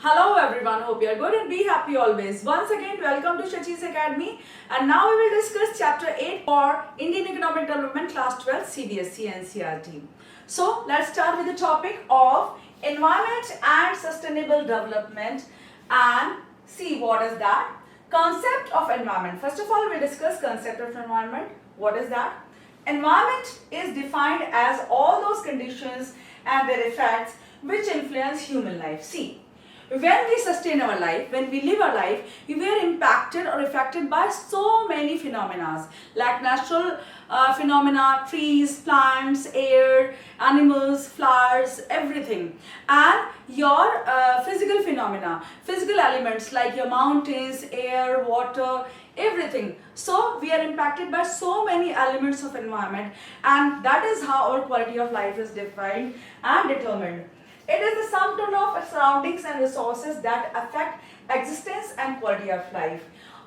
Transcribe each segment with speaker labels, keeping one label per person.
Speaker 1: Hello everyone, hope you are good and be happy always. Once again, welcome to Shachi's Academy, and now we will discuss chapter 8 for Indian Economic Development class 12 CBSE NCERT. So let's start with the topic of environment and sustainable development and see what is that. Concept of environment. First of all, we'll discuss concept of environment. What is that? Environment is defined as all those conditions and their effects which influence human life. See, when we sustain our life, when we live our life, we are impacted or affected by so many phenomena like natural phenomena, trees, plants, air, animals, flowers, everything, and your physical phenomena, physical elements like your mountains, air, water, everything. So we are impacted by so many elements of environment, and that is how our quality of life is defined and determined. It is the sum total of surroundings and resources that affect existence and quality of life.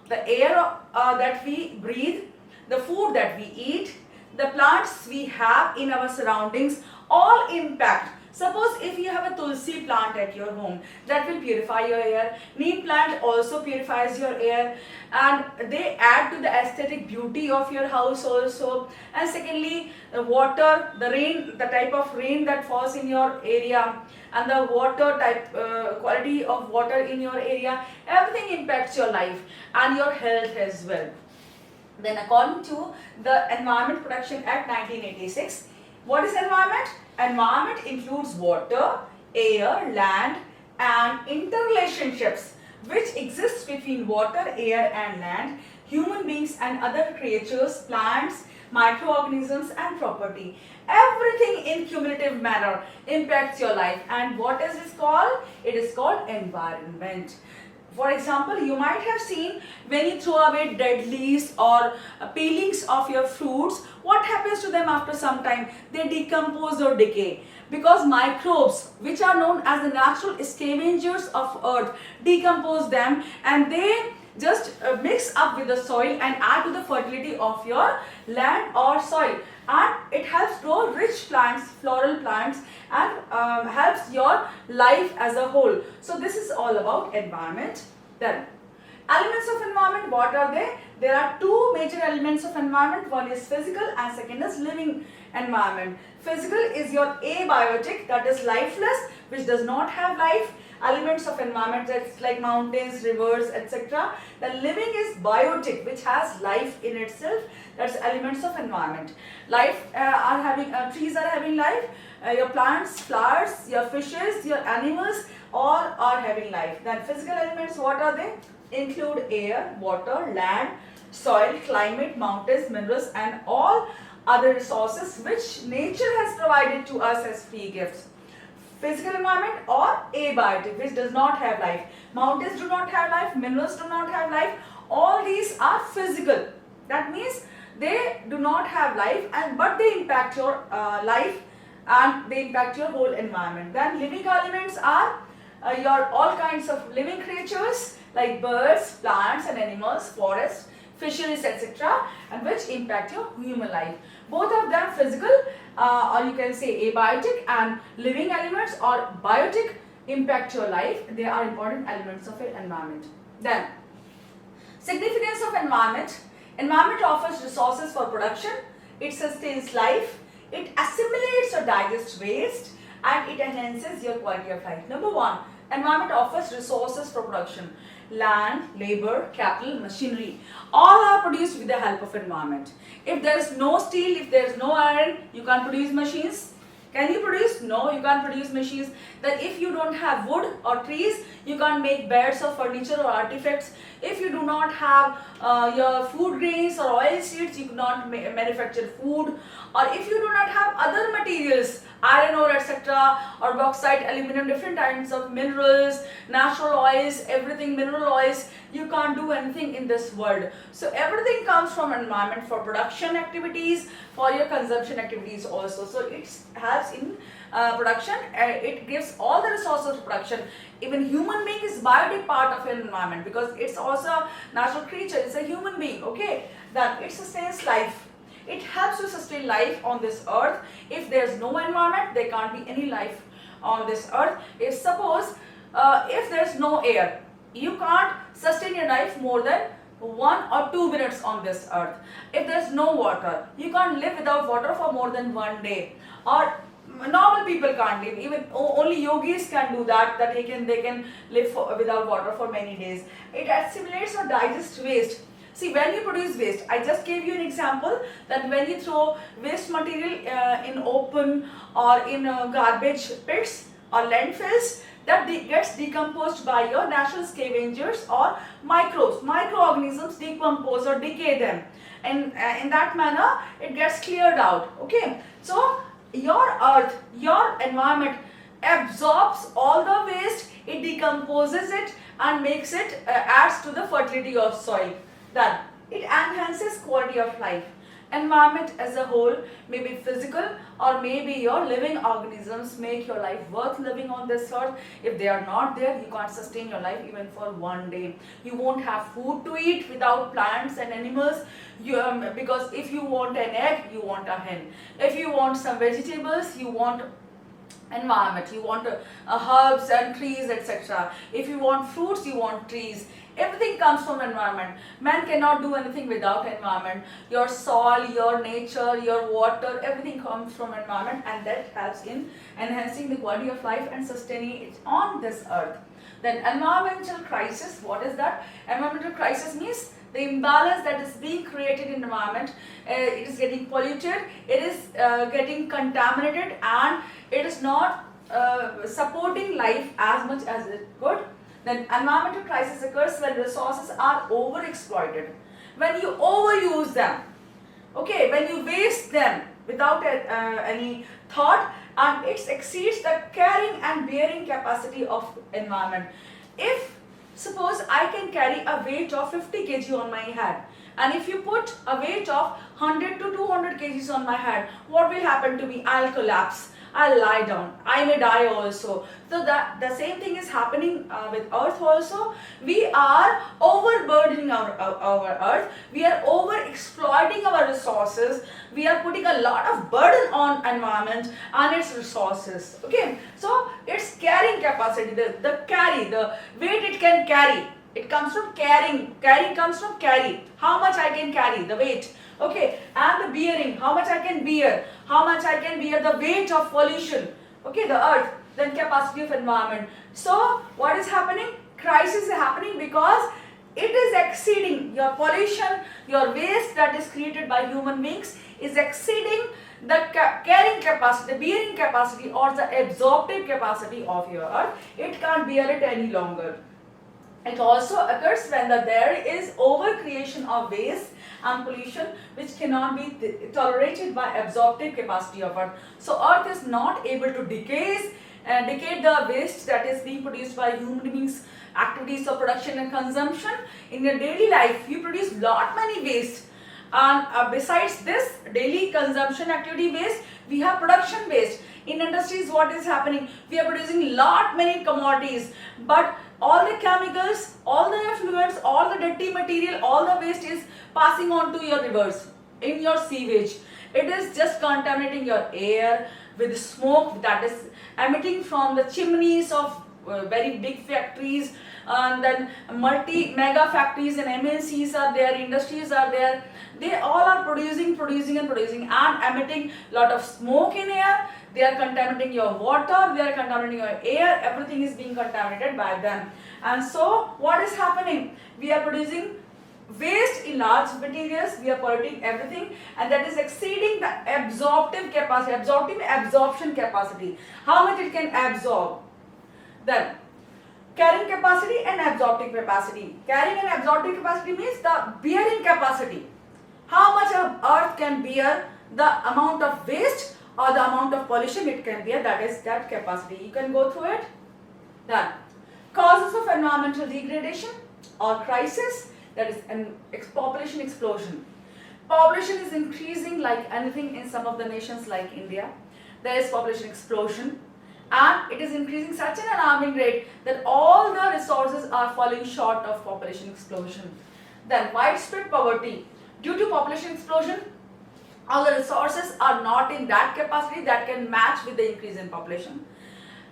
Speaker 1: The air that we breathe, the food that we eat, the plants we have in our surroundings all impact. Suppose if you have a tulsi plant at your home, that will purify your air. Neem plant also purifies your air, and they add to the aesthetic beauty of your house also. And secondly, the water, the rain, the type of rain that falls in your area, and the water type, quality of water in your area, everything impacts your life and your health as well. Then according to the Environment Protection Act 1986, what is environment? Environment includes water, air, land and interrelationships which exist between water, air and land, human beings and other creatures, plants, microorganisms and property. Everything in cumulative manner impacts your life, and what is this called? It is called environment. For example, you might have seen when you throw away dead leaves or peelings of your fruits, what happens to them after some time? They decompose or decay, because microbes, which are known as the natural scavengers of earth, decompose them and they just mix up with the soil and add to the fertility of your land or soil, and it helps grow rich plants, floral plants, and helps your life as a whole. So this is all about environment. Then elements of environment, what are they? There are two major elements of environment. One is physical and second is living environment. Physical is your abiotic, that is lifeless, which does not have life. Elements of environment, that's like mountains, rivers, etc. The living is biotic, which has life in itself. That's elements of environment. Life are having trees are having life. Your plants, flowers, your fishes, your animals, all are having life. Then physical elements, what are they? Include air, water, land, soil, climate, mountains, minerals and all other resources which nature has provided to us as free gifts. Physical environment or abiotic, which does not have life. Mountains do not have life, minerals do not have life. All these are physical. That means they do not have life, but they impact your life and they impact your whole environment. Then living elements are your all kinds of living creatures like birds, plants and animals, forests, fisheries, etc., and which impact your human life. Both of them physical or you can say abiotic, and living elements or biotic impact your life. They are important elements of your environment. Then significance of environment. Environment offers resources for production, it sustains life, it assimilates or digests waste, and it enhances your quality of life. Number one, environment offers resources for production. Land, labor, capital, machinery, all are produced with the help of environment. If there is no steel, if there is no iron, you can't produce machines. Can you produce? No, you can't produce machines. That if you don't have wood or trees, you can't make beds or furniture or artifacts. If you do not have your food grains or oil seeds, you cannot manufacture food. Or if you do not have other materials, iron ore, etc., or bauxite, aluminum, different kinds of minerals, natural oils, everything, mineral oils, you can't do anything in this world. So everything comes from environment for production activities, for your consumption activities also. So it helps in production, it gives all the resources of production. Even human being is biotic part of your environment, because it's also a natural creature, it's a human being, okay. Then it sustains life. It helps to sustain life on this earth. If there's no environment, there can't be any life on this earth. If suppose if there's no air, you can't sustain your life more than 1 or 2 minutes on this earth. If there's no water, you can't live without water for more than 1 day. Or normal people can't live, even only yogis can do that, that they can live without water for many days. It assimilates or digests waste. See, when you produce waste, I just gave you an example that when you throw waste material in open or in garbage pits or landfills, that gets decomposed by your natural scavengers or microorganisms decompose or decay them, and in that manner it gets cleared out. Okay, so your earth, your environment absorbs all the waste, it decomposes it and makes it adds to the fertility of soil. Then it enhances quality of life. Environment as a whole, maybe physical or maybe your living organisms, make your life worth living on this earth. If they are not there, you can't sustain your life even for 1 day. You won't have food to eat without plants and animals. Because if you want an egg, you want a hen. If you want some vegetables, you want environment, you want herbs and trees, etc. If you want fruits, you want trees. Everything comes from environment. Man cannot do anything without environment. Your soil, your nature, your water, everything comes from environment, and that helps in enhancing the quality of life and sustaining it on this earth. Then environmental crisis, what is that? Environmental crisis means the imbalance that is being created in the environment. It is getting polluted, it is getting contaminated, and it is not supporting life as much as it could. Then environmental crisis occurs when resources are overexploited, when you overuse them, okay, when you waste them without any thought, and it exceeds the carrying and bearing capacity of environment. If suppose I can carry a weight of 50 kg on my head, and if you put a weight of 100 to 200 kgs on my head, what will happen to me? I'll collapse, I'll lie down, I may die also. So that the same thing is happening with earth also. We are overburdening our earth, we are over exploiting our resources, we are putting a lot of burden on environment and its resources. Okay, so its carrying capacity, the weight it can carry, it comes from carrying comes from carry, how much I can carry, the weight. Okay, and the bearing, how much I can bear, the weight of pollution, okay, the earth. Then capacity of environment. So what is happening? Crisis is happening because it is exceeding your pollution, your waste that is created by human beings is exceeding the carrying capacity, the bearing capacity or the absorptive capacity of your earth. It can't bear it any longer. It also occurs when there is overcreation of waste and pollution which cannot be tolerated by absorptive capacity of earth. So earth is not able to decay the waste that is being produced by human beings, activities of production and consumption. In your daily life, you produce lot many waste, and besides this daily consumption activity waste, we have production waste. In industries, what is happening? We are producing lot many commodities, but all the chemicals, all the effluents, all the dirty material, all the waste is passing on to your rivers, in your sewage. It is just contaminating your air with smoke that is emitting from the chimneys of very big factories, and then mega factories and MNCs are there, industries are there. They all are producing and emitting lot of smoke in air. They are contaminating your water, they are contaminating your air, everything is being contaminated by them. And so what is happening? We are producing waste in large materials, we are polluting everything, and that is exceeding the absorptive absorption capacity, how much it can absorb. Then carrying capacity and absorptive capacity. Carrying and absorptive capacity means the bearing capacity, how much of earth can bear the amount of waste or the amount of pollution it can bear, that is that capacity. You can go through it. Then causes of environmental degradation or crisis, that is an population explosion. Population is increasing like anything in some of the nations like India. There is population explosion, and it is increasing such an alarming rate that all the resources are falling short of population explosion. Then widespread poverty. Due to population explosion, all the resources are not in that capacity that can match with the increase in population.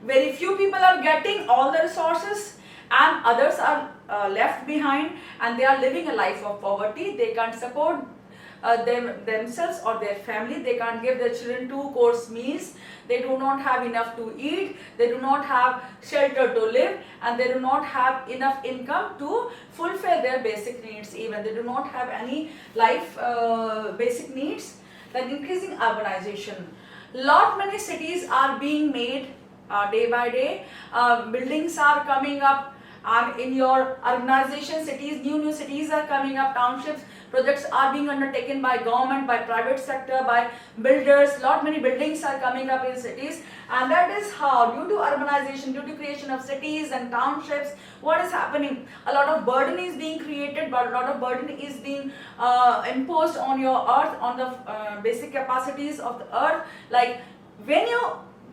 Speaker 1: very few people are getting all the resources and others are left behind and they are living a life of poverty. They can't support themselves or their family. They can't give their children 2-course meals. They do not have enough to eat. They do not have shelter to live, and they do not have enough income to fulfill their basic needs. Even they do not have any life basic needs. Then increasing urbanization. Lot many cities are being made day by day. Buildings are coming up, and in your urbanization cities, new cities are coming up, townships, projects are being undertaken by government, by private sector, by builders. Lot many buildings are coming up in cities, and that is how, due to urbanization, due to creation of cities and townships, what is happening? A lot of burden is being created, but a lot of burden is being imposed on your earth, on the basic capacities of the earth. Like when you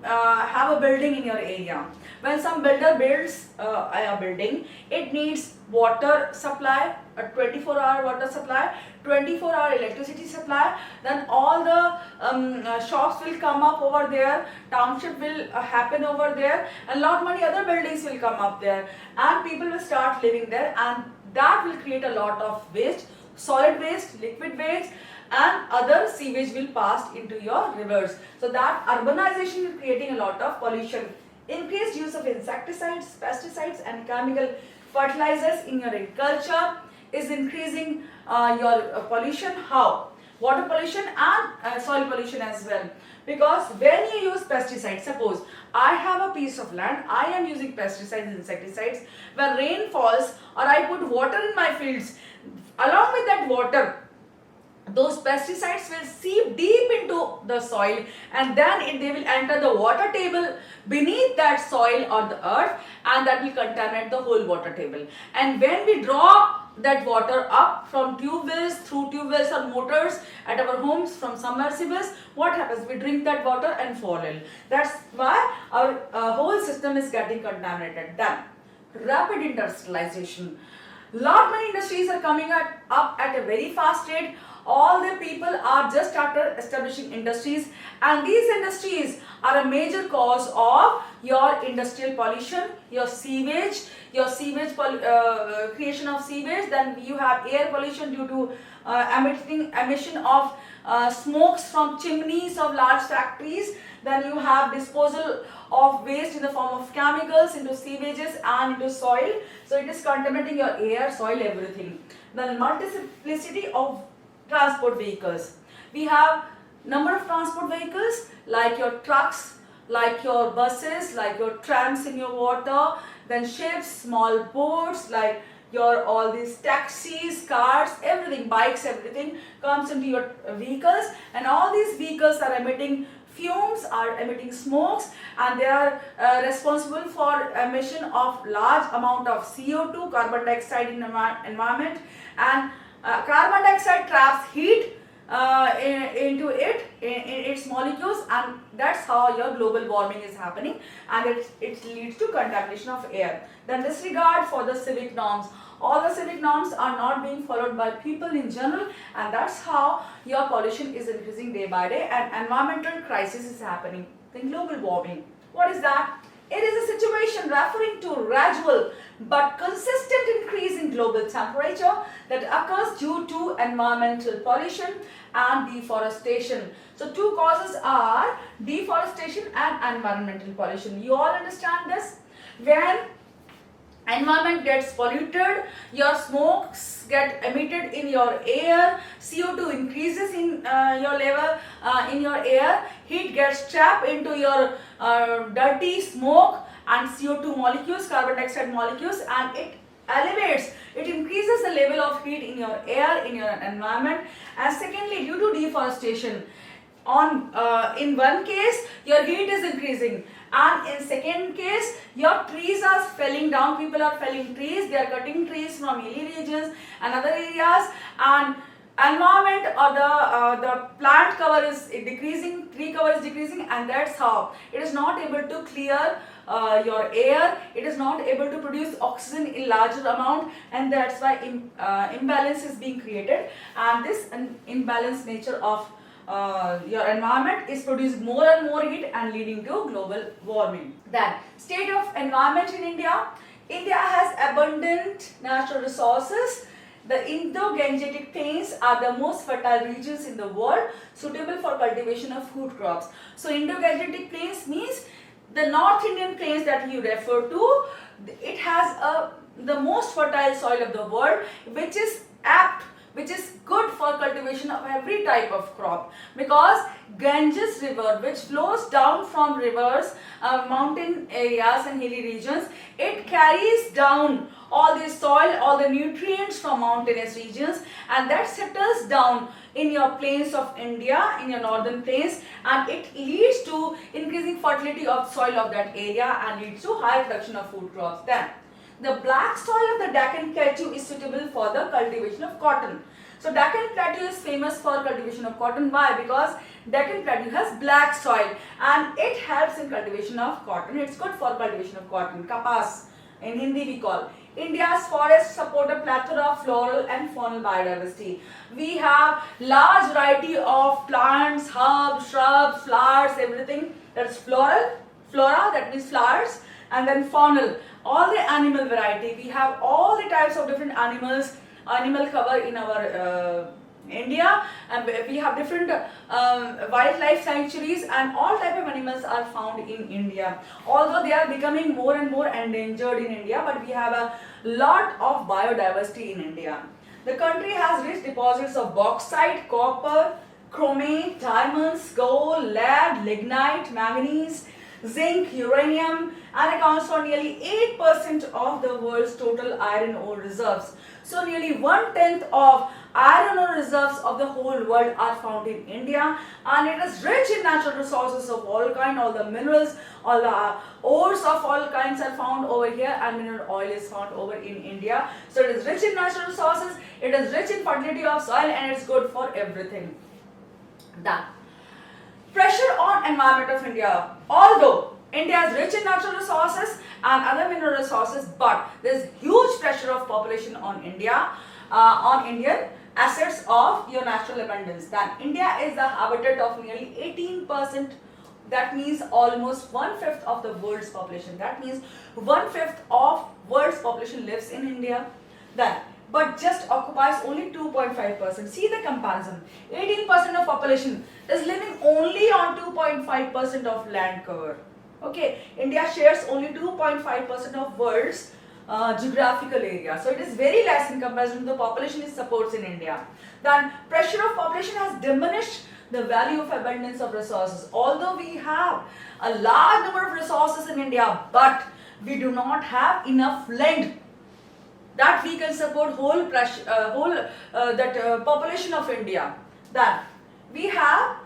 Speaker 1: have a building in your area, when some builder builds a building, it needs water supply, a 24-hour water supply, 24-hour electricity supply. Then all the shops will come up over there, township will happen over there, and lot many other buildings will come up there, and people will start living there, and that will create a lot of waste, solid waste, liquid waste, and other sewage will pass into your rivers. So that urbanization is creating a lot of pollution. Increased use of insecticides, pesticides and chemical fertilizers in your agriculture is increasing your pollution. How? Water pollution and soil pollution as well. Because when you use pesticides, suppose I have a piece of land, I am using pesticides, insecticides, when rain falls or I put water in my fields, along with that water, those pesticides will seep deep into the soil, and then they will enter the water table beneath that soil or the earth, and that will contaminate the whole water table. And when we draw that water up from tube wells, through tube wells or motors at our homes, from submersibles, what happens? We drink that water and fall ill. That's why our whole system is getting contaminated. Then rapid industrialization. Lot many industries are coming up at a very fast rate. All the people are just started establishing industries, and these industries are a major cause of your industrial pollution, your sewage, creation of sewage. Then you have air pollution due to emission of smokes from chimneys of large factories. Then you have disposal of waste in the form of chemicals into sewages and into soil. So it is contaminating your air, soil, everything. Then multiplicity of transport vehicles. We have number of transport vehicles like your trucks, like your buses, like your trams in your water, then ships, small boats, like your all these taxis, cars, everything, bikes, everything comes into your vehicles, and all these vehicles are emitting fumes, are emitting smokes, and they are responsible for emission of large amount of CO2, carbon dioxide in the environment, and carbon dioxide traps heat into its molecules, and that's how your global warming is happening, and it leads to contamination of air. Then disregard for the civic norms. All the civic norms are not being followed by people in general, and that's how your pollution is increasing day by day, and environmental crisis is happening. Then global warming. What is that? It is a situation referring to gradual but consistent increase in global temperature that occurs due to environmental pollution and deforestation. So two causes are deforestation and environmental pollution. You all understand this? When environment gets polluted, your smokes get emitted in your air, CO2 increases in your level in your air, heat gets trapped into your dirty smoke and CO2 molecules, carbon dioxide molecules, and it elevates, it increases the level of heat in your air, in your environment. And secondly, due to deforestation, in one case your heat is increasing, and in second case your trees are falling down, people are felling trees, they are cutting trees from hilly regions and other areas, and environment or the plant cover is decreasing, tree cover is decreasing, and that's how it is not able to clear your air, it is not able to produce oxygen in larger amount, and that's why imbalance is being created. And this imbalance nature of your environment is producing more and more heat and leading to global warming. Then, state of environment in India. India has abundant natural resources. The Indo-Gangetic plains are the most fertile regions in the world, suitable for cultivation of food crops. So, Indo-Gangetic plains means the North Indian plains that you refer to. It has the most fertile soil of the world, which is good for cultivation of every type of crop, because Ganges river, which flows down from rivers, mountain areas and hilly regions, it carries down all the soil, all the nutrients from mountainous regions, and that settles down in your plains of India, in your northern plains, and it leads to increasing fertility of soil of that area and leads to high production of food crops. Then, the black soil of the Deccan Plateau is suitable for the cultivation of cotton. So Deccan Plateau is famous for cultivation of cotton. Why? Because Deccan Plateau has black soil and it helps in cultivation of cotton. It's good for cultivation of cotton. Kapas in Hindi we call. India's forests support a plethora of floral and faunal biodiversity. We have large variety of plants, herbs, shrubs, flowers, everything. That's flora, that means flowers, and then faunal, all the animal variety. We have all the types of different animals, animal cover in our India, and we have different wildlife sanctuaries, and all type of animals are found in India. Although they are becoming more and more endangered in India, but we have a lot of biodiversity in India. The country has rich deposits of bauxite, copper, chromate, diamonds, gold, lead, lignite, manganese, zinc, uranium, and accounts for nearly 8% of the world's total iron ore reserves. So nearly 1/10 of iron ore reserves of the whole world are found in India, and it is rich in natural resources of all kinds. All the minerals, all the ores of all kinds are found over here, and mineral oil is found over in India. So it is rich in natural resources, it is rich in fertility of soil, and it's good for everything. Done. Pressure on environment of India. Although India is rich in natural resources and other mineral resources, but there is huge pressure of population on India, on Indian assets of your natural abundance. Then India is the habitat of nearly 18%. That means almost 1/5 of the world's population. That means 1/5 of world's population lives in India. Then, but just occupies only 2.5%. See the comparison. 18% of population is living only on 2.5% of land cover. Okay, India shares only 2.5% of world's geographical area. So it is very less in comparison to the population it supports in India. Then pressure of population has diminished the value of abundance of resources. Although we have a large number of resources in India, but we do not have enough land that we can support population of India. Then we have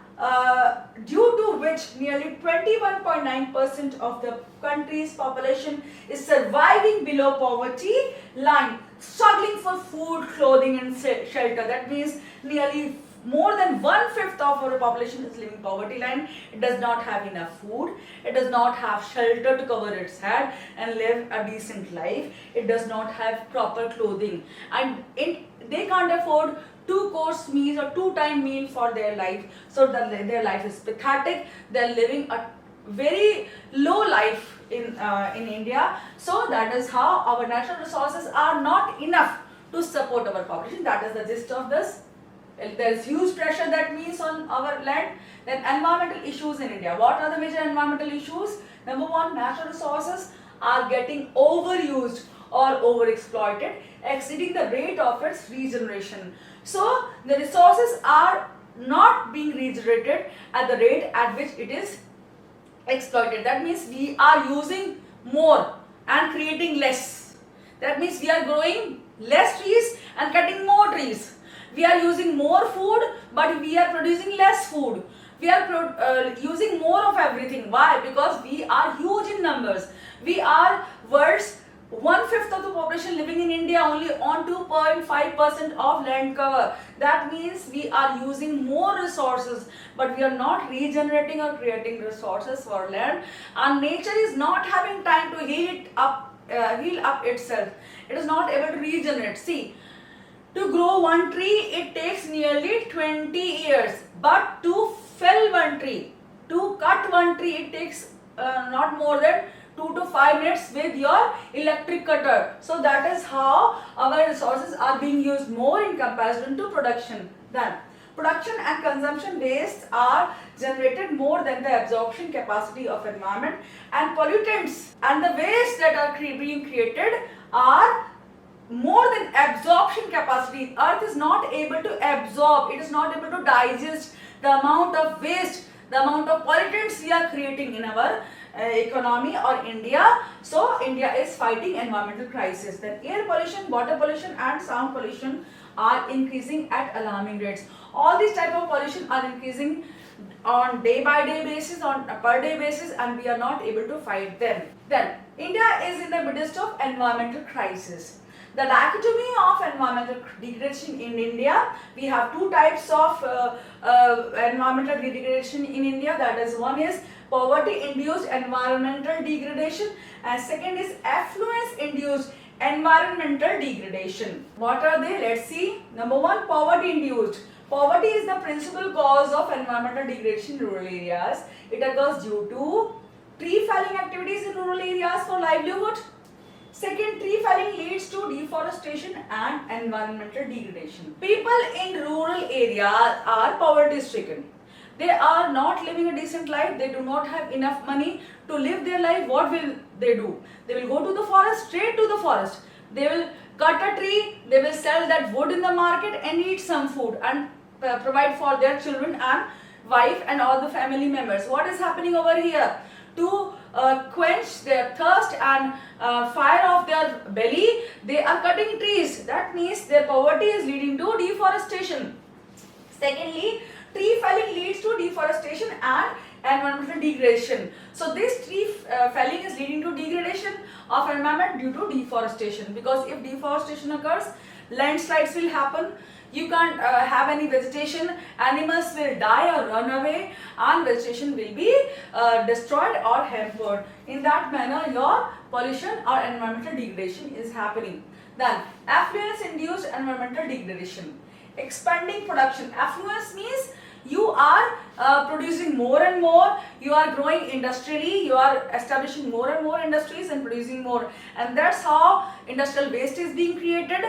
Speaker 1: due to which nearly 21.9% of the country's population is surviving below poverty line, struggling for food, clothing and shelter. That means nearly more than 1/5 of our population is living poverty line. It does not have enough food, it does not have shelter to cover its head and live a decent life, it does not have proper clothing, and they can't afford 2-course meals or 2-time meal for their life. So their life is pathetic. They're living a very low life in India. So that is how our natural resources are not enough to support our population. That is the gist of this. There is huge pressure, that means, on our land. Then environmental issues in India. What are the major environmental issues? Number one, natural resources are getting overused or overexploited, exceeding the rate of its regeneration. So the resources are not being regenerated at the rate at which it is exploited. That means we are using more and creating less. That means we are growing less trees and cutting more trees. We are using more food, but we are producing less food. We are using more of everything. Why? Because we are huge in numbers. We are world's 1/5 of the population living in India only on 2.5% of land cover. That means we are using more resources, but we are not regenerating or creating resources for land, and nature is not having time to heal up itself. It is not able to regenerate. See, To grow one tree, it takes nearly 20 years. But to fell one tree, to cut one tree, it takes not more than 2 to 5 minutes with your electric cutter. So that is how our resources are being used more in comparison to production. Then production and consumption waste are generated more than the absorption capacity of environment, and pollutants and the waste that are being created are more than absorption capacity. Earth is not able to absorb, it is not able to digest the amount of waste, the amount of pollutants we are creating in our economy or India. So India is fighting environmental crisis. Then air pollution, water pollution and sound pollution are increasing at alarming rates. All these type of pollution are increasing on day by day basis, on a per day basis, and we are not able to fight them. Then India is in the midst of environmental crisis. The dichotomy of environmental degradation in India, we have two types of environmental degradation in India. That is, one is poverty induced environmental degradation and second is affluence induced environmental degradation. What are they? Let's see. Number one, poverty induced. Poverty is the principal cause of environmental degradation in rural areas. It occurs due to tree felling activities in rural areas for livelihood. Second, tree felling leads to deforestation and environmental degradation. People in rural areas are poverty stricken. They are not living a decent life. They do not have enough money to live their life. What will they do? They will go to the forest, straight to the forest. They will cut a tree, they will sell that wood in the market and eat some food and provide for their children and wife and all the family members. What is happening over here? To quench their thirst and fire of their belly, they are cutting trees. That means their poverty is leading to deforestation. Secondly, tree felling leads to deforestation and environmental degradation. So this tree felling is leading to degradation of environment due to deforestation, because if deforestation occurs, landslides will happen. You can't have any vegetation, animals will die or run away, and vegetation will be destroyed or hampered. In that manner, your pollution or environmental degradation is happening. Then, affluence induced environmental degradation. Expanding production. Affluence means you are producing more and more, you are growing industrially, you are establishing more and more industries and producing more, and that's how industrial waste is being created.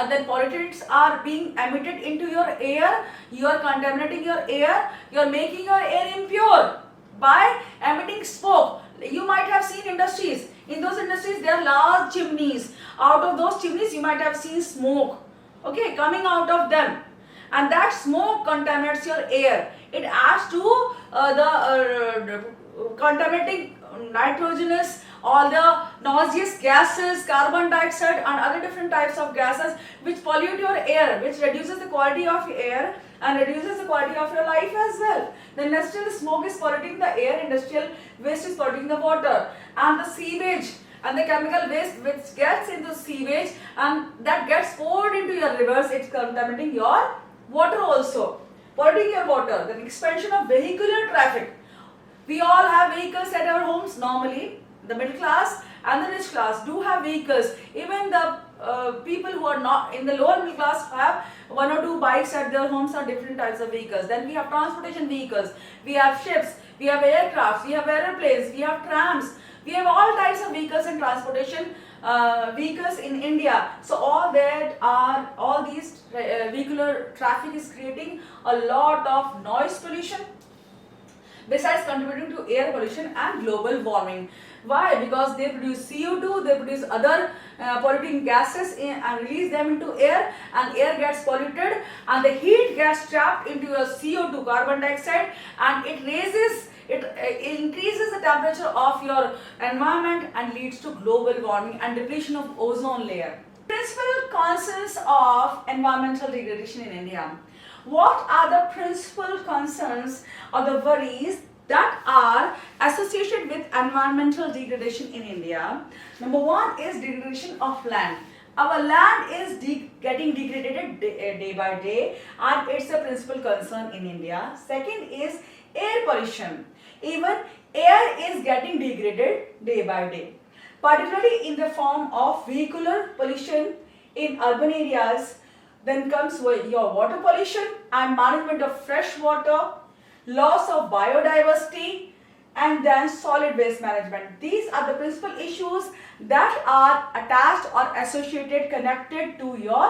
Speaker 1: Then pollutants are being emitted into your air, you are contaminating your air, you are making your air impure by emitting smoke. You might have seen industries. In those industries there are large chimneys. Out of those chimneys you might have seen smoke, okay, coming out of them. And that smoke contaminates your air. It adds to the contaminating nitrogenous, all the nauseous gases, carbon dioxide and other different types of gases which pollute your air, which reduces the quality of your air and reduces the quality of your life as well. The industrial smoke is polluting the air, industrial waste is polluting the water, and the sewage and the chemical waste which gets into sewage and that gets poured into your rivers, it's contaminating your water also, polluting your water. Then expansion of vehicular traffic. We all have vehicles at our homes normally. The middle class and the rich class do have vehicles. Even the people who are not in the lower middle class have one or two bikes at their homes or different types of vehicles. Then we have transportation vehicles, we have ships, we have aircrafts, we have aeroplanes, we have trams, we have all types of vehicles and transportation vehicles in India. So all these vehicular traffic is creating a lot of noise pollution, besides contributing to air pollution and global warming. Why? Because they produce CO2, they produce other polluting gases and release them into air, and air gets polluted and the heat gets trapped into your CO2, carbon dioxide, and it increases the temperature of your environment and leads to global warming and depletion of ozone layer. Principal concerns of environmental degradation in India. What are the principal concerns or the worries that are associated with environmental degradation in India? Number one is degradation of land. Our land is getting degraded day by day, and it's a principal concern in India. Second is air pollution. Even air is getting degraded day by day, particularly in the form of vehicular pollution in urban areas. Then comes your water pollution and management of fresh water, loss of biodiversity, and then solid waste management. These are the principal issues that are attached or associated, connected to your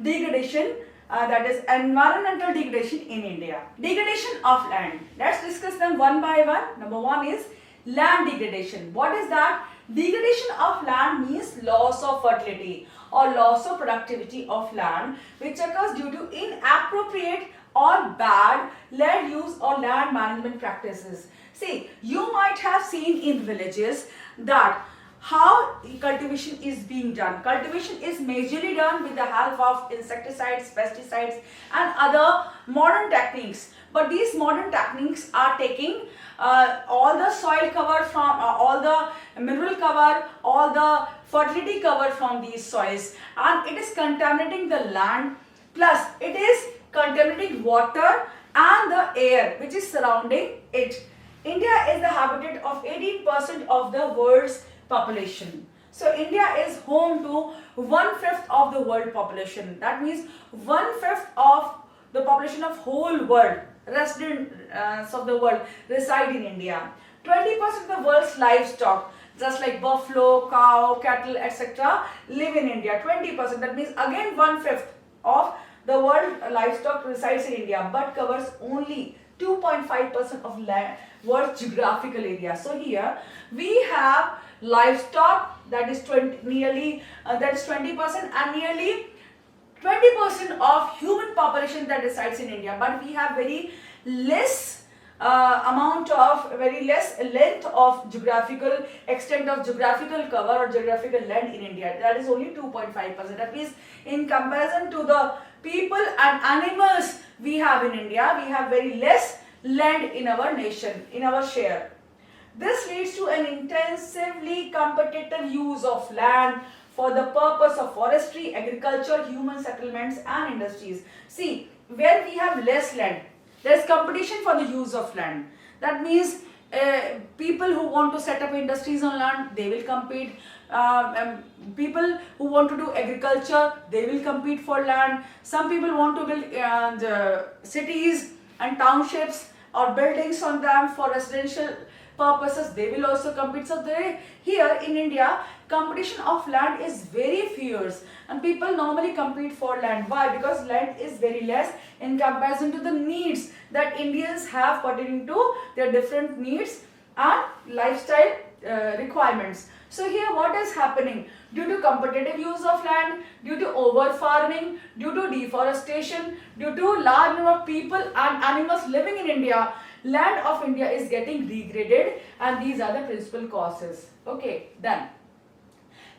Speaker 1: degradation, that is environmental degradation in India. Degradation of land. Let's discuss them one by one. Number one is land degradation. What is that? Degradation of land means loss of fertility or loss of productivity of land, which occurs due to inappropriate or bad land use or land management practices. See, you might have seen in villages that how cultivation is being done. Cultivation is majorly done with the help of insecticides, pesticides and other modern techniques. But these modern techniques are taking all the soil cover from, all the mineral cover, all the fertility cover from these soils, and it is contaminating the land, plus it is contaminating water and the air which is surrounding it. India is the habitat of 18% of the world's population. So India is home to 1/5 of the world population. That means 1/5 of the population of whole world, residents of the world reside in India. 20% of the world's livestock, just like buffalo, cow, cattle, etc., live in India. 20%. That means again 1/5 of the world livestock resides in India, but covers only 2.5% of land, world's geographical area. So here we have livestock, that is 20%, and nearly 20% of human population that resides in India, but we have very less very less length of geographical extent of geographical cover or geographical land in India. That is only 2.5%. That means in comparison to the people and animals we have in India, we have very less land in our nation, in our share. This leads to an intensively competitive use of land for the purpose of forestry, agriculture, human settlements and industries. See, where we have less land, there is competition for the use of land. That means people who want to set up industries on land, they will compete. People who want to do agriculture, they will compete for land. Some people want to build cities and townships or buildings on them for residential purposes, they will also compete. So here in India, competition of land is very fierce and people normally compete for land. Why? Because land is very less in comparison to the needs that Indians have pertaining to their different needs and lifestyle requirements. So here what is happening? Due to competitive use of land, due to over farming, due to deforestation, due to large number of people and animals living in India, land of India is getting degraded, and these are the principal causes. Okay, then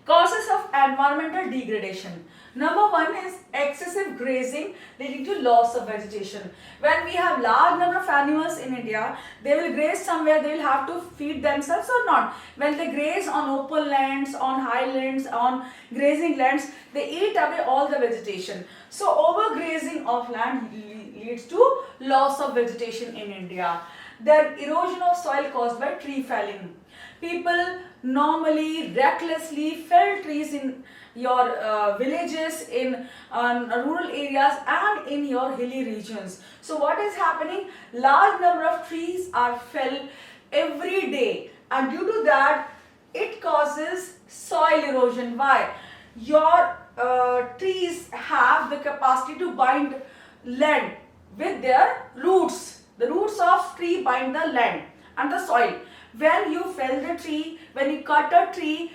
Speaker 1: causes of environmental degradation. Number one is excessive grazing leading to loss of vegetation. When we have large number of animals in India, they will graze somewhere, they will have to feed themselves or not. When they graze on open lands, on highlands, on grazing lands, they eat away all the vegetation. So overgrazing of land leads to loss of vegetation in India. Then erosion of soil caused by tree felling. People normally recklessly fell trees in your villages, in rural areas and in your hilly regions. So what is happening? Large number of trees are felled every day, and due to that it causes soil erosion. Why? Your trees have the capacity to bind land with their roots. The roots of tree bind the land and the soil. When you fell the tree, when you cut a tree,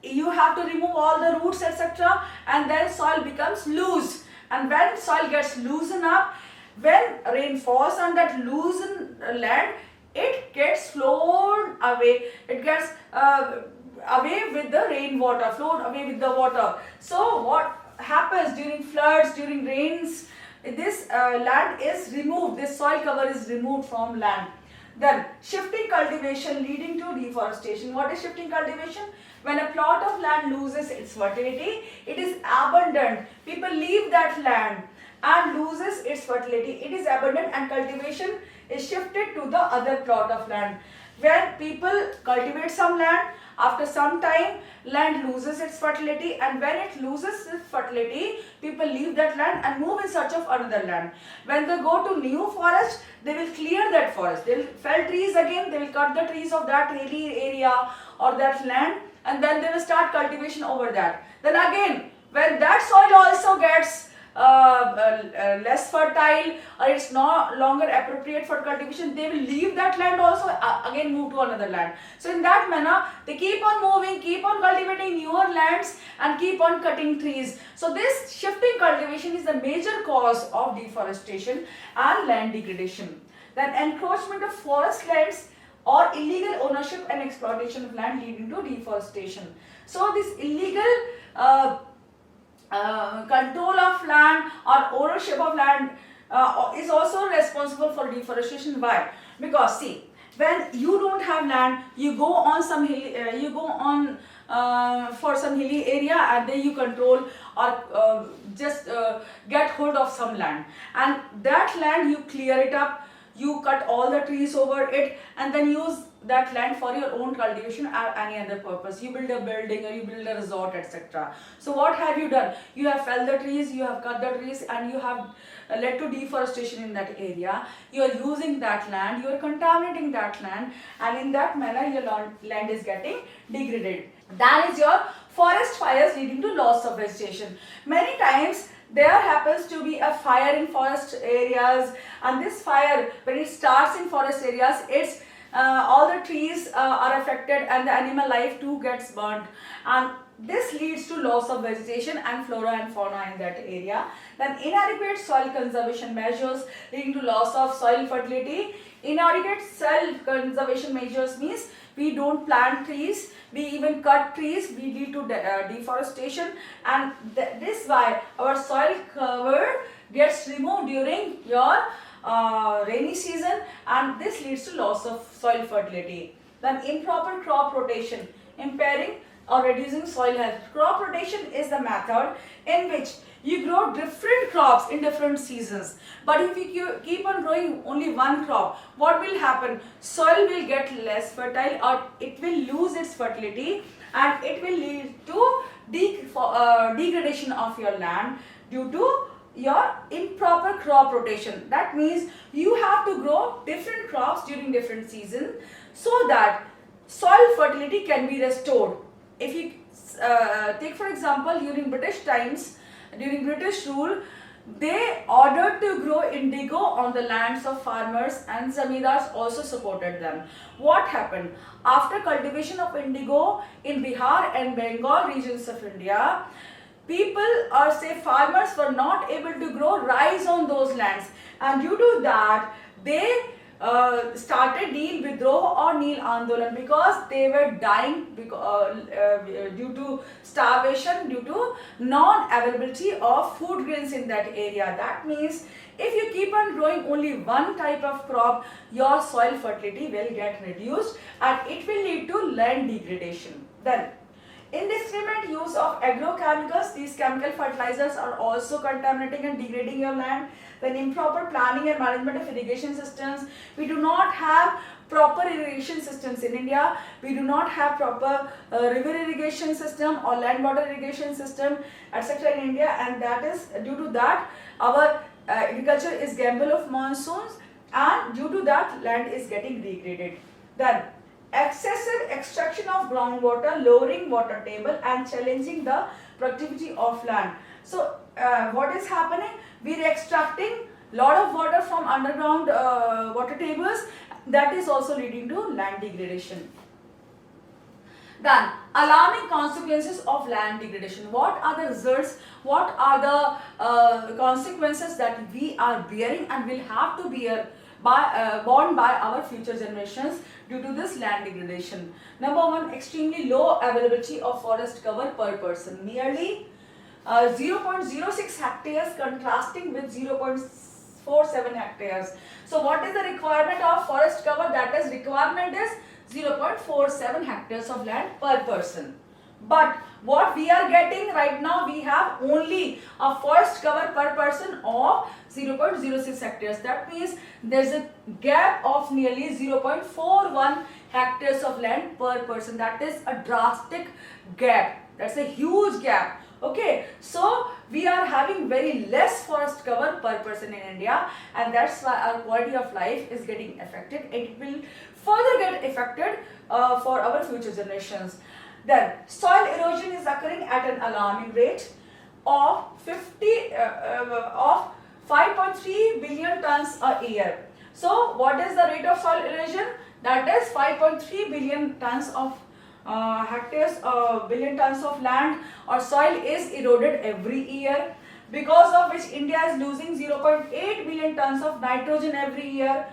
Speaker 1: you have to remove all the roots, etc., and then soil becomes loose. And when soil gets loosened up, when rain falls on that loosened land, it gets flowed away. It gets away with the rainwater, flowed away with the water. So what happens during floods, during rains? This land is removed, this soil cover is removed from land. Then shifting cultivation leading to deforestation. What is shifting cultivation? When a plot of land loses its fertility, it is abandoned. People leave that land and loses its fertility. It is abandoned and cultivation is shifted to the other plot of land. When people cultivate some land, after some time land loses its fertility, and when it loses its fertility, people leave that land and move in search of another land. When they go to new forest, they will clear that forest, they will fell trees again, they will cut the trees of that hilly area or that land, and then they will start cultivation over that. Then again, when that soil also gets less fertile, or it's no longer appropriate for cultivation, they will leave that land also, again move to another land. So in that manner, they keep on moving, keep on cultivating newer lands and keep on cutting trees. So this shifting cultivation is the major cause of deforestation and land degradation. Then encroachment of forest lands or illegal ownership and exploitation of land leading to deforestation. So this illegal control of land or ownership of land is also responsible for deforestation. Why? Because see, when you don't have land, you go on some hilly, for some hilly area, and then you control or just get hold of some land, and that land you clear it up, you cut all the trees over it, and then use that land for your own cultivation or any other purpose. You build a building or you build a resort, etc. So what have you done? You have felled the trees, you have cut the trees, and you have led to deforestation in that area. You are using that land, you are contaminating that land, and in that manner your land is getting degraded. That is your forest fires leading to loss of vegetation. Many times there happens to be a fire in forest areas, and this fire, when it starts in forest areas, it's all the trees are affected and the animal life too gets burnt, and this leads to loss of vegetation and flora and fauna in that area. Then inadequate soil conservation measures leading to loss of soil fertility. Inadequate soil conservation measures means we don't plant trees, we even cut trees, we lead to deforestation, and this why our soil cover gets removed during your rainy season, and this leads to loss of soil fertility. Then improper crop rotation, impairing or reducing soil health. Crop rotation is the method in which you grow different crops in different seasons. But if you keep on growing only one crop, what will happen? Soil will get less fertile, or it will lose its fertility, and it will lead to degradation of your land due to your improper crop rotation. That means you have to grow different crops during different seasons so that soil fertility can be restored. If you take for example, during British times, during British rule, they ordered to grow indigo on the lands of farmers, and zamindars also supported them. What happened? After cultivation of indigo in Bihar and Bengal regions of India, people or say farmers were not able to grow rice on those lands, and due to that they started Neel Vidroh or Neel Andolan, because they were dying due to starvation, due to non-availability of food grains in that area. That means if you keep on growing only one type of crop, your soil fertility will get reduced and it will lead to land degradation. Then indiscriminate use of agrochemicals. These chemical fertilizers are also contaminating and degrading your land. Then improper planning and management of irrigation systems. We do not have proper irrigation systems in India. We do not have proper river irrigation system or land water irrigation system, etc. in India, and that is due to that our agriculture is gamble of monsoons, and due to that land is getting degraded. Then excessive extraction of groundwater, lowering water table and challenging the productivity of land. So what is happening? We are extracting lot of water from underground water tables. That is also leading to land degradation. Then alarming consequences of land degradation. What are the results? What are the consequences that we are bearing and will have to bear borne by our future generations due to this land degradation? Number one, extremely low availability of forest cover per person. Merely 0.06 hectares contrasting with 0.47 hectares. So what is the requirement of forest cover? That is, requirement is 0.47 hectares of land per person. But what we are getting right now, we have only a forest cover per person of 0.06 hectares. That means there's a gap of nearly 0.41 hectares of land per person. That is a drastic gap. That's a huge gap. Okay, so we are having very less forest cover per person in India, and that's why our quality of life is getting affected. It will further get affected for our future generations. Then soil erosion is occurring at an alarming rate of 5.3 billion tons a year. So what is the rate of soil erosion? That is 5.3 billion tons of billion tons of land or soil is eroded every year, because of which India is losing 0.8 million tons of nitrogen every year,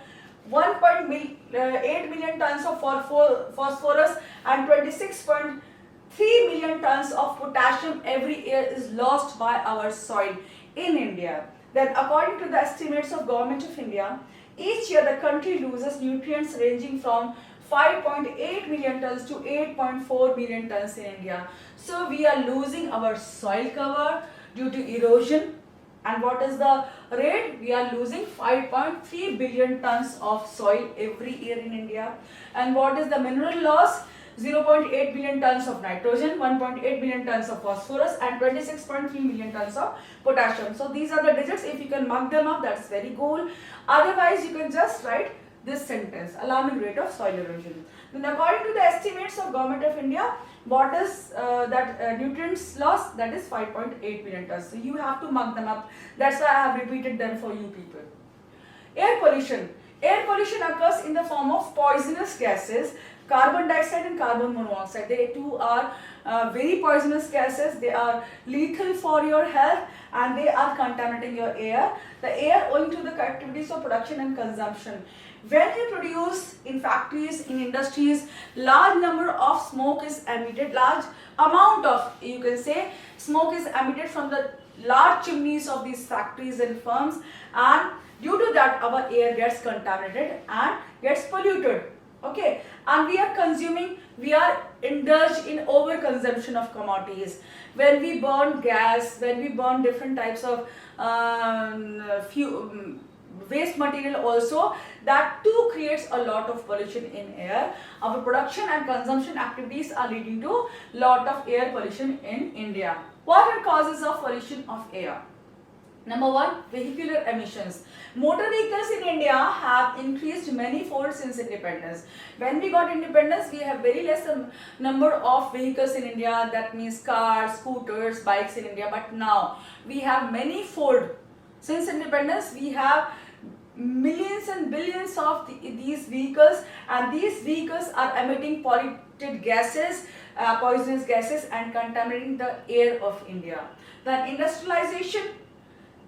Speaker 1: 1.8 million tons of phosphorus and 26.3 million tons of potassium every year is lost by our soil in India. Then according to the estimates of Government of India, each year the country loses nutrients ranging from 5.8 million tons to 8.4 million tons in India. So we are losing our soil cover due to erosion. And what is the rate? We are losing 5.3 billion tons of soil every year in India. And what is the mineral loss? 0.8 billion tons of nitrogen, 1.8 billion tons of phosphorus and 26.3 million tons of potassium. So these are the digits. If you can mark them up, that's very cool. Otherwise, you can just write this sentence: alarming rate of soil erosion. Then according to the estimates of Government of India, what is nutrients loss? That is 5.8 billion tons. So you have to mark them up. That's why I have repeated them for you people. Air pollution. Air pollution occurs in the form of poisonous gases, carbon dioxide and carbon monoxide. They too are very poisonous gases. They are lethal for your health and they are contaminating your air. The air owing to the activities of production and consumption. When you produce in factories, in industries, large number of smoke is emitted, large amount of, you can say, smoke is emitted from the large chimneys of these factories and firms, and due to that our air gets contaminated and gets polluted. Okay, and we are consuming, we are indulged in overconsumption of commodities. When we burn gas, when we burn different types of waste material also, that too creates a lot of pollution in air. Our production and consumption activities are leading to lot of air pollution in India. What are causes of pollution of air? Number one, vehicular emissions. Motor vehicles in India have increased many-fold since independence. When we got independence, we have very less number of vehicles in India. That means cars, scooters, bikes in India. But now we have many-fold. Since independence, we have millions and billions of these vehicles, and these vehicles are emitting polluted gases, poisonous gases, and contaminating the air of India. Then industrialization.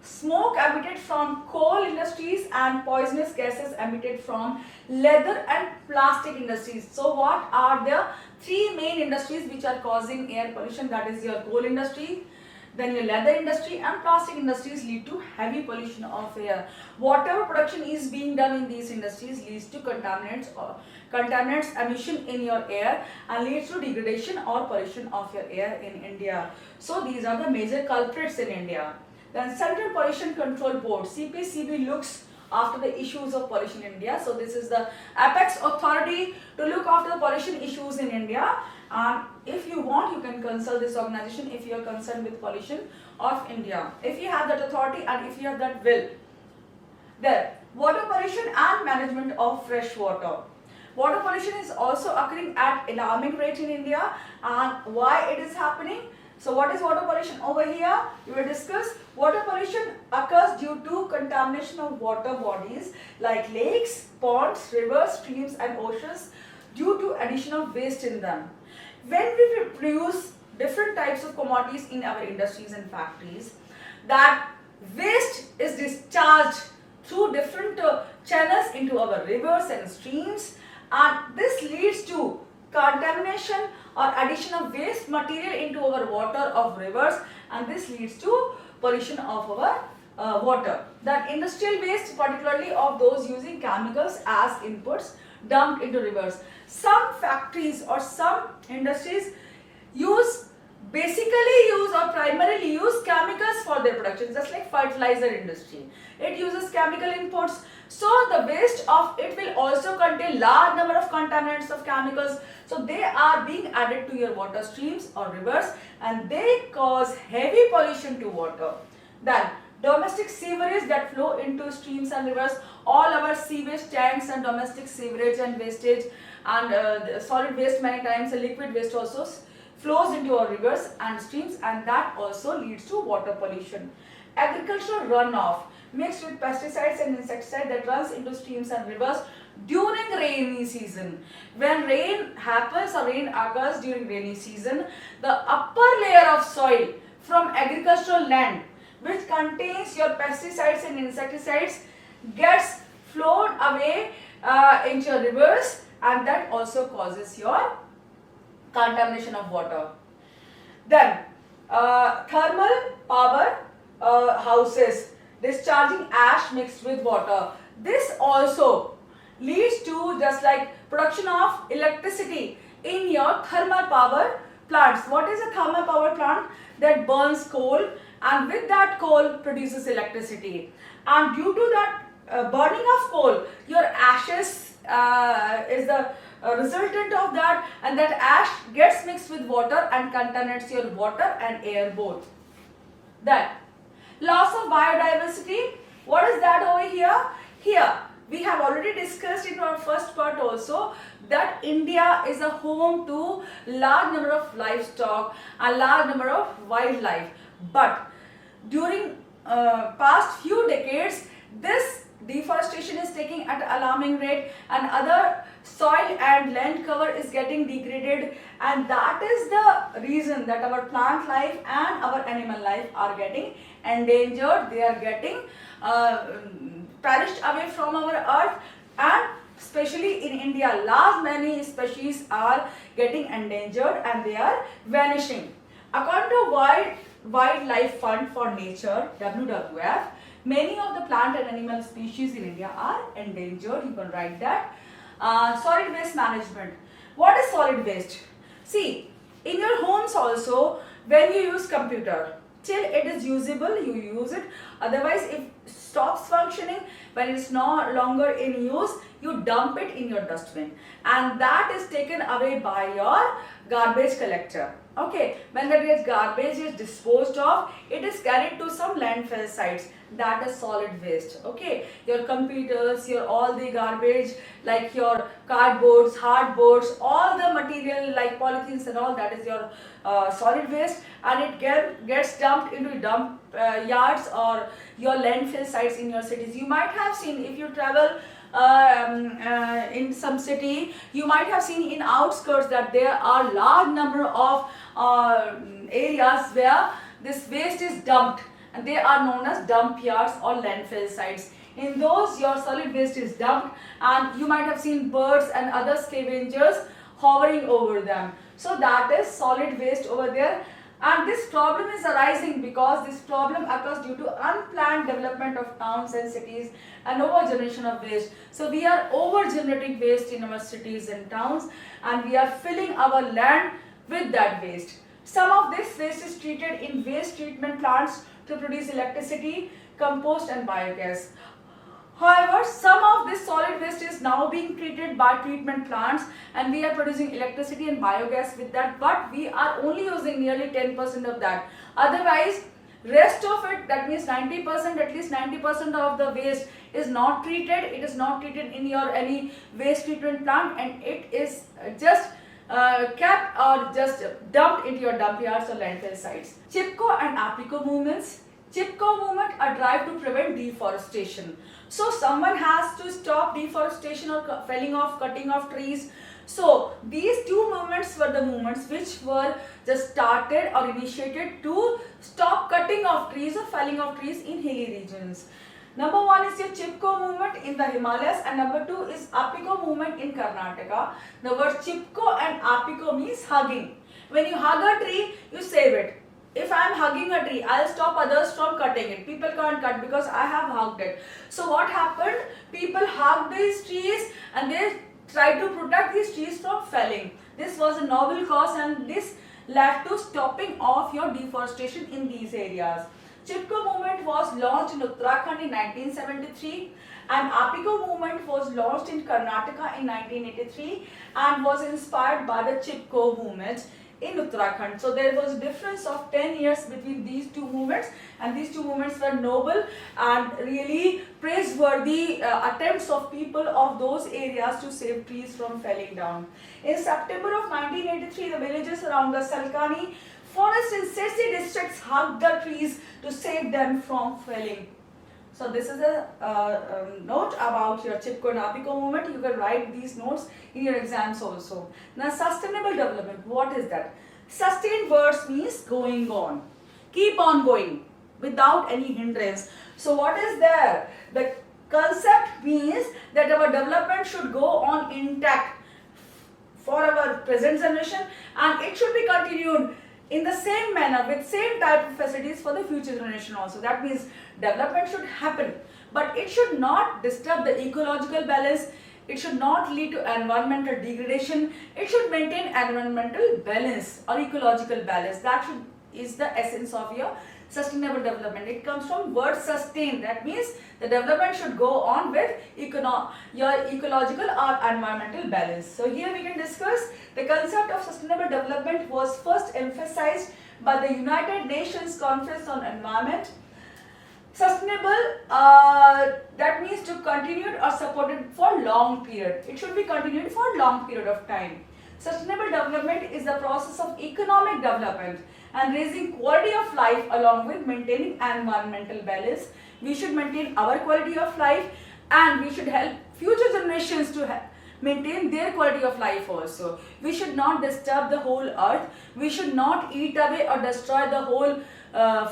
Speaker 1: Smoke emitted from coal industries and poisonous gases emitted from leather and plastic industries. So what are the three main industries which are causing air pollution? That is your coal industry, then your leather industry and plastic industries lead to heavy pollution of air. Whatever production is being done in these industries leads to contaminants emission in your air and leads to degradation or pollution of your air in India. So these are the major culprits in India. Then Central Pollution Control Board, CPCB, looks after the issues of pollution in India. So this is the apex authority to look after the pollution issues in India. And if you want, you can consult this organization if you are concerned with pollution of India. If you have that authority and if you have that will. Then water pollution and management of fresh water. Water pollution is also occurring at alarming rate in India. And why it is happening? So what is water pollution? Over here we will discuss. Water pollution occurs due to contamination of water bodies like lakes, ponds, rivers, streams and oceans due to addition of waste in them. When we produce different types of commodities in our industries and factories, that waste is discharged through different channels into our rivers and streams, and this leads to contamination or addition of waste material into our water of rivers, and this leads to pollution of our water. That industrial waste, particularly of those using chemicals as inputs, dumped into rivers. Some factories or some industries basically use or primarily use chemicals for their production, just like fertilizer industry. It uses chemical inputs. So the waste of it will also contain large number of contaminants of chemicals. So they are being added to your water streams or rivers, and they cause heavy pollution to water. Then domestic sewerage that flow into streams and rivers, all our sewage tanks and domestic sewerage and wastage and solid waste, many times a liquid waste also flows into our rivers and streams, and that also leads to water pollution. Agricultural runoff mixed with pesticides and insecticides that runs into streams and rivers during rainy season. When rain happens or rain occurs during rainy season, the upper layer of soil from agricultural land which contains your pesticides and insecticides gets flowed away into your rivers, and that also causes your contamination of water. Then thermal power houses discharging ash mixed with water. This also leads to just like production of electricity in your thermal power plants. What is a thermal power plant? That burns coal, and with that coal produces electricity. And due to that burning of coal, your ashes is the resultant of that, and that ash gets mixed with water and contaminates your water and air both. Then loss of biodiversity. What is that over here? Here we have already discussed in our first part also that India is a home to large number of livestock and large number of wildlife. But during past few decades, this deforestation is taking at an alarming rate, and other soil and land cover is getting degraded, and that is the reason that our plant life and our animal life are getting endangered. They are getting perished away from our earth, and especially in India, large many species are getting endangered and they are vanishing. According to Wildlife Fund for Nature, WWF, many of the plant and animal species in India are endangered. You can write that. Solid waste management. What is solid waste? See, in your homes also, when you use computer, till it is usable, you use it. Otherwise, if it stops functioning, when it is no longer in use, you dump it in your dustbin, and that is taken away by your garbage collector. Okay, when that garbage is disposed of, it is carried to some landfill sites. That is solid waste. Okay, your computers, your all the garbage like your cardboards, hardboards, all the material like polythenes and all, that is your solid waste, and it gets dumped into dump yards or your landfill sites in your cities. You might have seen, if you travel in some city, you might have seen in outskirts that there are large number of areas where this waste is dumped, and they are known as dump yards or landfill sites. In those, your solid waste is dumped, and you might have seen birds and other scavengers hovering over them. So that is solid waste over there. And this problem is arising because this problem occurs due to unplanned development of towns and cities and over generation of waste. So we are over generating waste in our cities and towns, and we are filling our land with that waste. Some of this waste is treated in waste treatment plants to produce electricity, compost and biogas. However, some of this solid waste is now being treated by treatment plants, and we are producing electricity and biogas with that, but we are only using nearly 10% of that. Otherwise, rest of it, that means 90%, at least 90% of the waste is not treated. It is not treated in your any waste treatment plant, and it is just kept or just dumped into your dump yards or landfill sites. Chipko and APICO movements. Chipko movement, a drive to prevent deforestation. So someone has to stop deforestation or felling off, cutting off trees. So these two movements were the movements which were just started or initiated to stop cutting off trees or felling off trees in hilly regions. Number one is your Chipko movement in the Himalayas, and number two is APICO movement in Karnataka. The word Chipko and APICO means hugging. When you hug a tree, you save it. If I am hugging a tree, I'll stop others from cutting it. People can't cut because I have hugged it. So what happened? People hugged these trees and they tried to protect these trees from felling. This was a noble cause, and this led to stopping of your deforestation in these areas. Chipko movement was launched in Uttarakhand in 1973 and Apiko movement was launched in Karnataka in 1983 and was inspired by the Chipko movement in Uttarakhand. So there was a difference of 10 years between these two movements, and these two movements were noble and really praiseworthy attempts of people of those areas to save trees from felling down. In September of 1983, the villages around the Salkani forest in Sirsi districts hugged the trees to save them from felling. So this is a note about your Chipko and Apiko movement. You can write these notes in your exams also. Now sustainable development, what is that? Sustained words means going on. Keep on going without any hindrance. So what is there? The concept means that our development should go on intact for our present generation and it should be continued in the same manner with same type of facilities for the future generation also. That means development should happen, but it should not disturb the ecological balance. It should not lead to environmental degradation. It should maintain environmental balance or ecological balance. That is the essence of your sustainable development. It comes from word sustain. That means the development should go on with your ecological or environmental balance. So here we can discuss the concept of sustainable development was first emphasized by the United Nations Conference on Environment. Sustainable, that means to continued or supported for long period. It should be continued for long period of time. Sustainable development is the process of economic development and raising quality of life along with maintaining environmental balance. We should maintain our quality of life and we should help future generations to maintain their quality of life also. We should not disturb the whole earth. We should not eat away or destroy the whole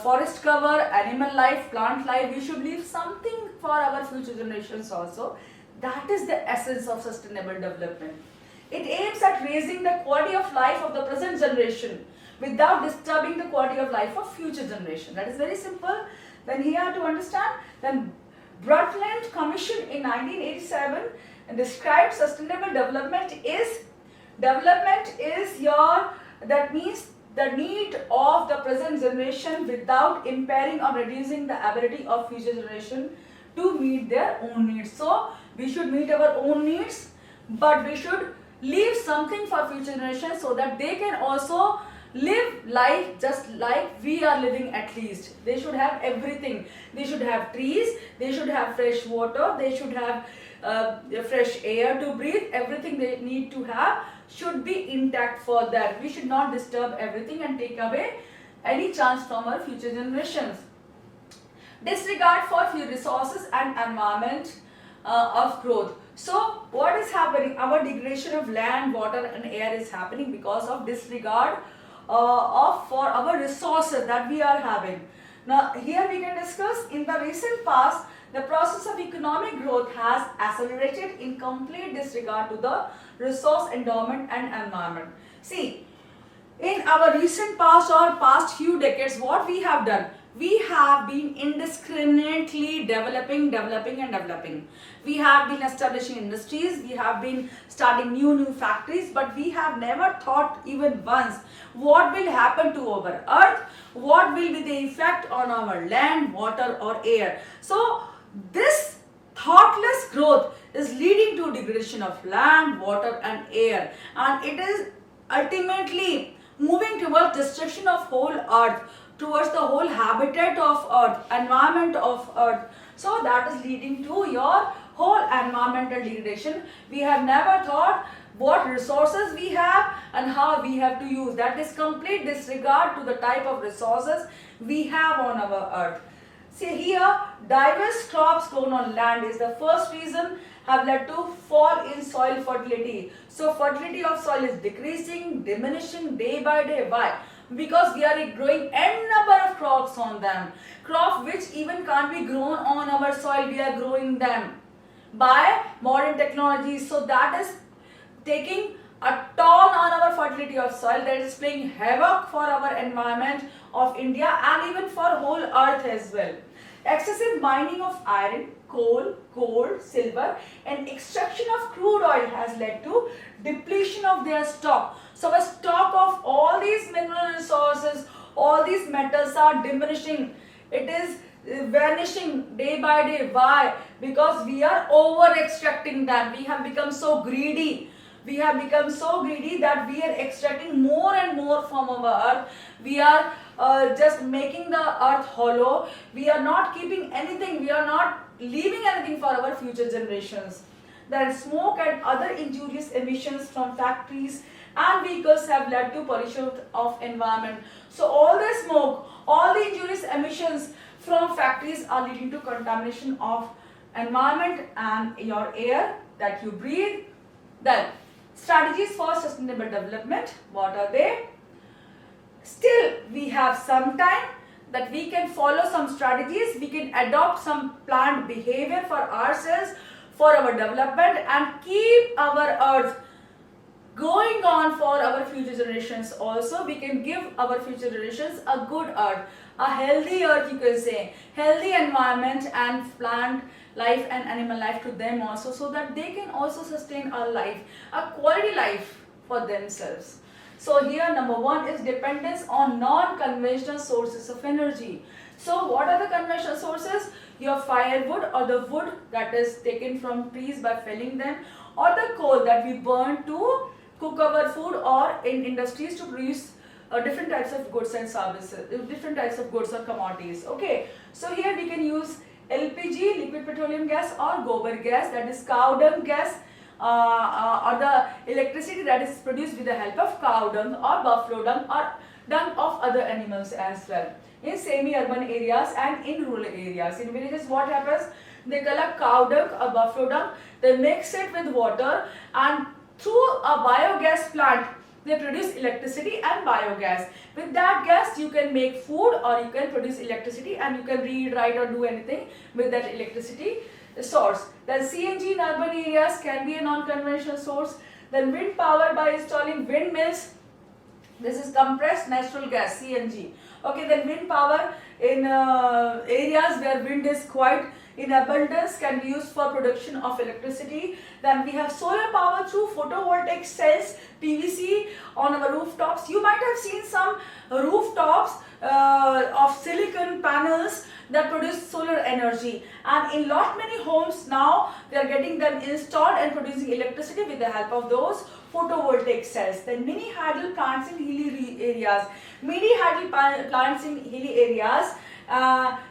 Speaker 1: forest cover, animal life, plant life. We should leave something for our future generations also. That is the essence of sustainable development. It aims at raising the quality of life of the present generation without disturbing the quality of life of future generation. That is very simple. Then here to understand, then Brundtland Commission in 1987 described sustainable development is your, that means the need of the present generation without impairing or reducing the ability of future generation to meet their own needs. So we should meet our own needs, but we should leave something for future generations so that they can also live life just like we are living at least. They should have everything. They should have trees, they should have fresh water, they should have fresh air to breathe. Everything they need to have should be intact for that. We should not disturb everything and take away any chance from our future generations. Disregard for few resources and environment of growth. So what is happening? Our degradation of land, water and air is happening because of disregard for our resources that we are having. Now here we can discuss, in the recent past the process of economic growth has accelerated in complete disregard to the resource endowment and environment. See, in our recent past or past few decades, what we have done? We have been indiscriminately developing. We have been establishing industries, we have been starting new factories, but we have never thought even once what will happen to our earth, what will be the effect on our land, water or air. So this thoughtless growth is leading to degradation of land, water and air, and it is ultimately moving towards destruction of whole earth, towards the whole habitat of earth, environment of earth. So that is leading to your whole environmental degradation. We have never thought what resources we have and how we have to use. That is complete disregard to the type of resources we have on our earth. See here, diverse crops grown on land is the first reason have led to fall in soil fertility. So fertility of soil is decreasing, diminishing day by day. Why? Because we are growing n number of crops on them. Crops which even can't be grown on our soil, we are growing them by modern technologies. So that is taking a toll on our fertility of soil, that is playing havoc for our environment of India and even for whole earth as well. Excessive mining of iron, coal, gold, silver and extraction of crude oil has led to depletion of their stock. So a stock of all these mineral resources, all these metals are diminishing. It is vanishing day by day. Why? Because we are over extracting them. We have become so greedy. We have become so greedy that we are extracting more and more from our earth. We are just making the earth hollow. We are not keeping anything. We are not leaving anything for our future generations. Then smoke and other injurious emissions from factories and vehicles have led to pollution of environment. So all the smoke, all the injurious emissions from factories are leading to contamination of environment and your air that you breathe. Then strategies for sustainable development, what are they? Still we have some time that we can follow some strategies, we can adopt some planned behavior for ourselves, for our development and keep our earth going on for our future generations also. We can give our future generations a good earth, a healthy earth you can say, healthy environment and plant life and animal life to them also, so that they can also sustain a life, a quality life for themselves. So here number one is dependence on non-conventional sources of energy. So what are the conventional sources? Your firewood or the wood that is taken from trees by felling them, or the coal that we burn to cook our food, or in industries to produce different types of goods and services, different types of goods or commodities. Okay, so here we can use LPG, liquid petroleum gas, or gobar gas, that is cow dung gas, or the electricity that is produced with the help of cow dung or buffalo dung or dung of other animals as well. In semi-urban areas and in rural areas, in villages what happens? They collect cow dung or buffalo dung, they mix it with water, and through a biogas plant they produce electricity and biogas. With that gas you can make food or you can produce electricity, and you can read, write or do anything with that electricity source. Then CNG in urban areas can be a non-conventional source. Then wind power by installing windmills. This is compressed natural gas, CNG. Okay, then wind power in areas where wind is quite in abundance can be used for production of electricity. Then we have solar power through photovoltaic cells, PVC on our rooftops. You might have seen some rooftops of silicon panels that produce solar energy, and in lot many homes now they are getting them installed and producing electricity with the help of those photovoltaic cells. Then mini hydel plants in hilly areas. Mini hydel plants in hilly areas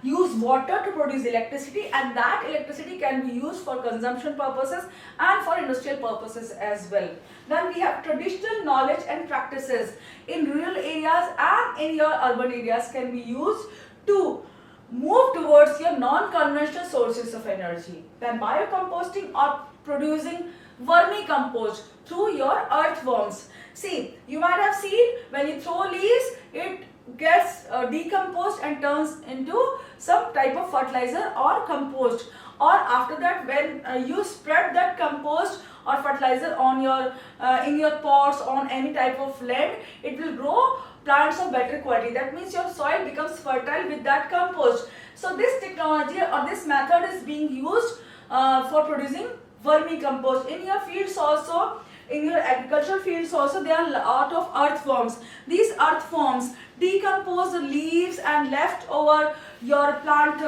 Speaker 1: use water to produce electricity, and that electricity can be used for consumption purposes and for industrial purposes as well. Then we have traditional knowledge and practices in rural areas and in your urban areas can be used to move towards your non-conventional sources of energy. Then biocomposting or producing vermicompost through your earthworms. See, you might have seen when you throw leaves, it gets decomposed and turns into some type of fertilizer or compost, or after that when you spread that compost or fertilizer on your in your pots on any type of land, it will grow plants of better quality. That means your soil becomes fertile with that compost. So this technology or this method is being used for producing vermicompost in your fields also. In your agricultural fields also, there are a lot of earthworms. These earthworms decompose the leaves and left over your plant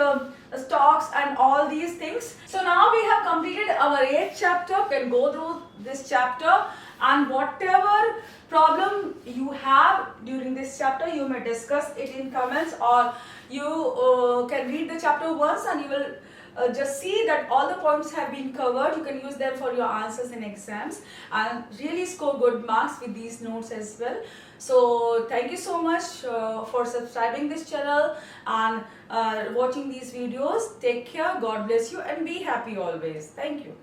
Speaker 1: stalks and all these things. So now we have completed our 8th chapter. You can go through this chapter, and whatever problem you have during this chapter, you may discuss it in comments, or you can read the chapter once and you will just see that all the points have been covered. You can use them for your answers in exams and really score good marks with these notes as well. So thank you so much for subscribing this channel and watching these videos. Take care, God bless you, and be happy always. Thank you.